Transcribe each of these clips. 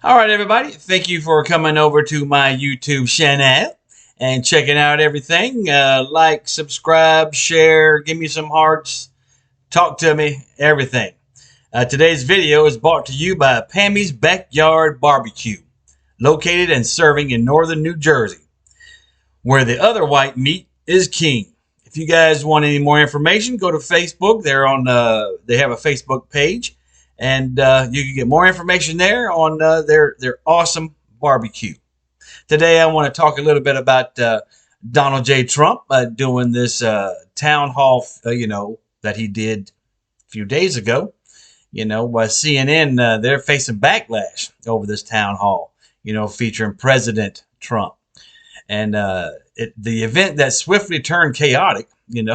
All right, everybody. Thank you for coming over to my YouTube channel and checking out everything. Like, subscribe, share, give me some hearts, talk to me, everything. Today's video is brought to you by Pammy's Backyard Barbecue, located and serving in northern New Jersey, where the other white meat is king. If you guys want any more information, go to Facebook. They have a Facebook page, and you can get more information there on their awesome barbecue. Today, I want to talk a little bit about Donald J. Trump doing this town hall, that he did a few days ago. CNN, they're facing backlash over this town hall, featuring President Trump. And the event that swiftly turned chaotic, and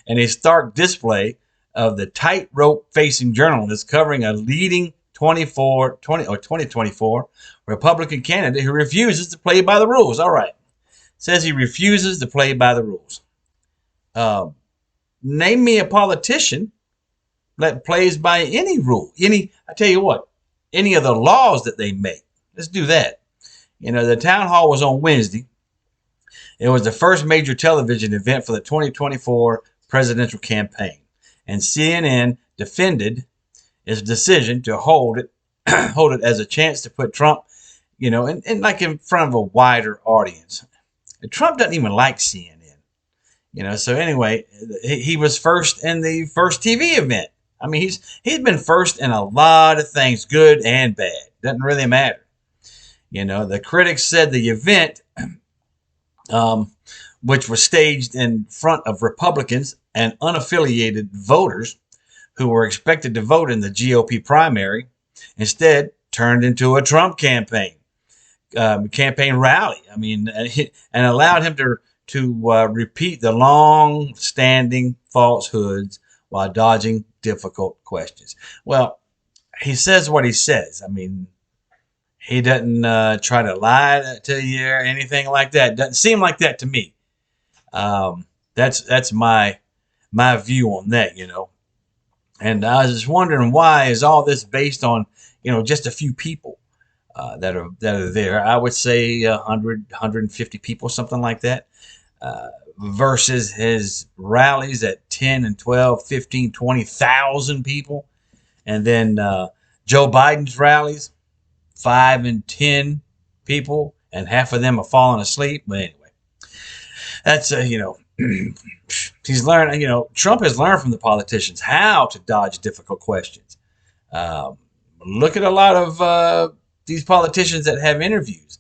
a stark display of the tightrope facing journalist covering a leading 2024 Republican candidate who refuses to play by the rules. All right. Says he refuses to play by the rules. Name me a politician that plays by any rule. I tell you what, any of the laws that they make. Let's do that. The town hall was on Wednesday. It was the first major television event for the 2024 presidential campaign, and CNN defended its decision to hold it as a chance to put Trump, in front of a wider audience. And Trump doesn't even like CNN, So anyway, he was first in the first TV event. I mean, he's been first in a lot of things, good and bad. Doesn't really matter. The critics said the event, which was staged in front of Republicans and unaffiliated voters who were expected to vote in the GOP primary, instead turned into a Trump campaign rally. And allowed him to repeat the long-standing falsehoods while dodging difficult questions. Well, he says what he says. He doesn't try to lie to you or anything like that. Doesn't seem like that to me. That's my view on that, And I was just wondering, why is all this based on, just a few people that are there? I would say 100, 150 people, something like that, versus his rallies at 10 and 12, 15, 20,000 people. And then Joe Biden's rallies, 5 and 10 people, and half of them are falling asleep. But anyway, that's he's learned. Trump has learned from the politicians how to dodge difficult questions. Look at a lot of these politicians that have interviews,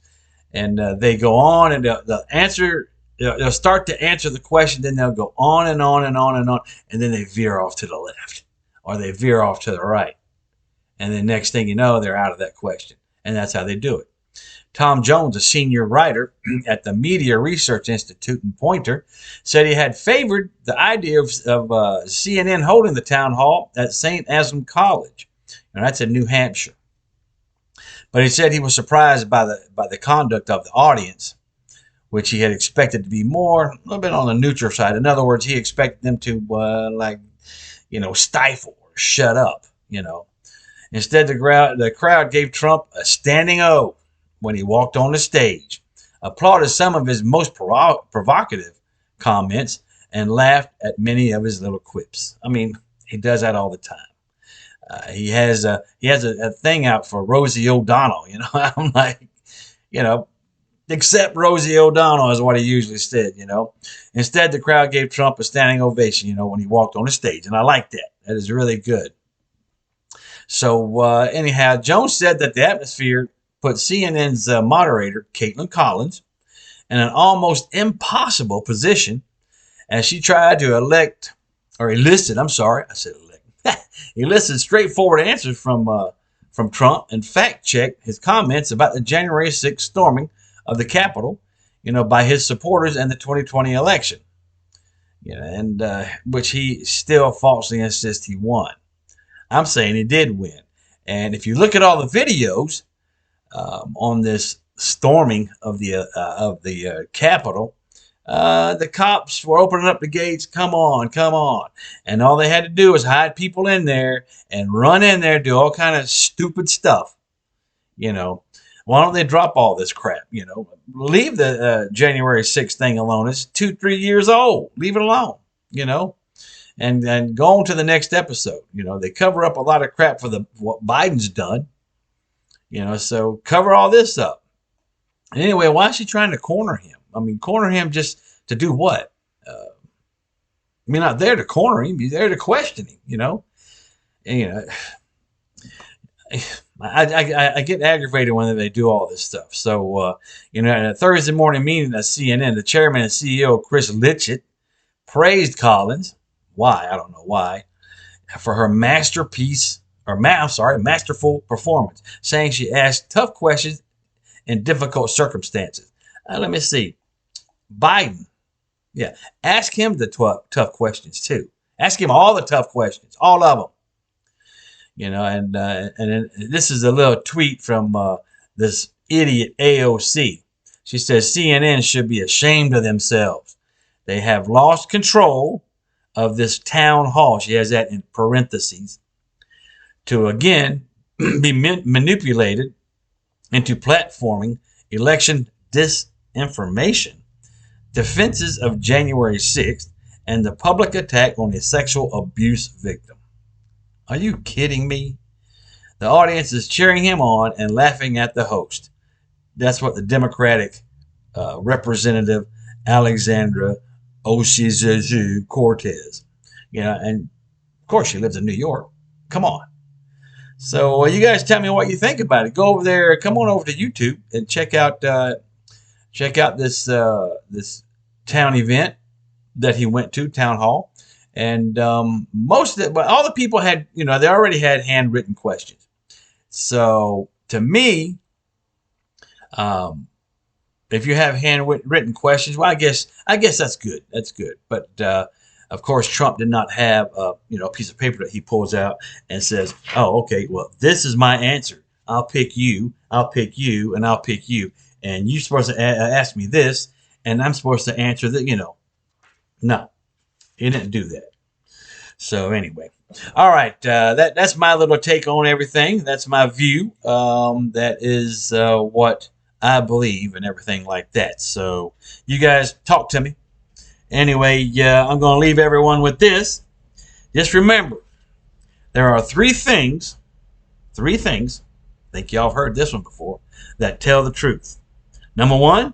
and they go on and they'll answer. They'll start to answer the question, then they'll go on and on and on and on, and then they veer off to the left or they veer off to the right, and then next thing you know, they're out of that question. And that's how they do it. Tom Jones, a senior writer at the Media Research Institute in Poynter, said he had favored the idea of CNN holding the town hall at St. Asaph College, and that's in New Hampshire. But he said he was surprised by the conduct of the audience, which he had expected to be a little bit on the neutral side. In other words, he expected them to stifle or shut up, Instead, the crowd gave Trump a standing O when he walked on the stage, applauded some of his most provocative comments, and laughed at many of his little quips. He does that all the time. He has a thing out for Rosie O'Donnell. I'm like, except Rosie O'Donnell is what he usually said. Instead, the crowd gave Trump a standing ovation. When he walked on the stage, and I like that. That is really good. So anyhow, Jones said that the atmosphere put CNN's moderator, Caitlin Collins, in an almost impossible position as she tried to elicit straightforward answers from Trump and fact-checked his comments about the January 6th storming of the Capitol, by his supporters in the 2020 election, and which he still falsely insists he won. I'm saying he did win. And if you look at all the videos on this storming of the Capitol, the cops were opening up the gates. Come on, come on. And all they had to do was hide people in there and run in there, do all kind of stupid stuff, You know, why don't they drop all this crap? You know, leave the January 6th thing alone. It's 2-3 years old. Leave it alone. You know, and go on to the next episode. You know, they cover up a lot of crap for what Biden's done. You know, so cover all this up. Anyway, why is she trying to corner him? I mean, corner him just to do what? I mean, not there to corner him. You're there to question him, you know? And, you know, I get aggravated when they do all this stuff. So, you know, in a Thursday morning meeting at CNN, the chairman and CEO, Chris Licht, praised Collins. Why? I don't know why. For her masterful performance, saying she asked tough questions in difficult circumstances. Let me see. Biden. Yeah. Ask him the tough questions too. Ask him all the tough questions, all of them. You know, and this is a little tweet from this idiot AOC. She says CNN should be ashamed of themselves. They have lost control of this town hall. She has that in parentheses. To again be manipulated into platforming election disinformation, defenses of January 6th, and the public attack on a sexual abuse victim. Are you kidding me? The audience is cheering him on and laughing at the host. That's what the Democratic Representative Alexandra Ocasio-Cortez, you know, and of course she lives in New York. Come on. So you guys tell me what you think about it. Go over there. Come on over to YouTube and check out this this town event that he went to, town hall. And most of it, but all the people had, you know, they already had handwritten questions. So to me, if you have handwritten questions, well, I guess that's good. That's good. But of course, Trump did not have a piece of paper that he pulls out and says, "Oh, okay, well, this is my answer. I'll pick you, I'll pick you, and I'll pick you, and you're supposed to ask me this, and I'm supposed to answer that." You know, no, he didn't do that. So anyway, all right, that's my little take on everything. That's my view. That is what I believe and everything like that. So you guys talk to me. Anyway, I'm going to leave everyone with this. Just remember, there are three things, I think y'all have heard this one before, that tell the truth. Number one,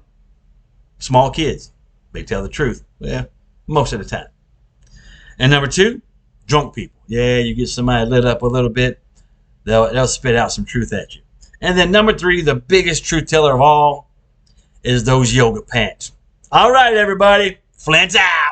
small kids. They tell the truth. Well, most of the time. And number two, drunk people. Yeah, you get somebody lit up a little bit, they'll spit out some truth at you. And then number three, the biggest truth teller of all, is those yoga pants. All right, everybody. Flint's out.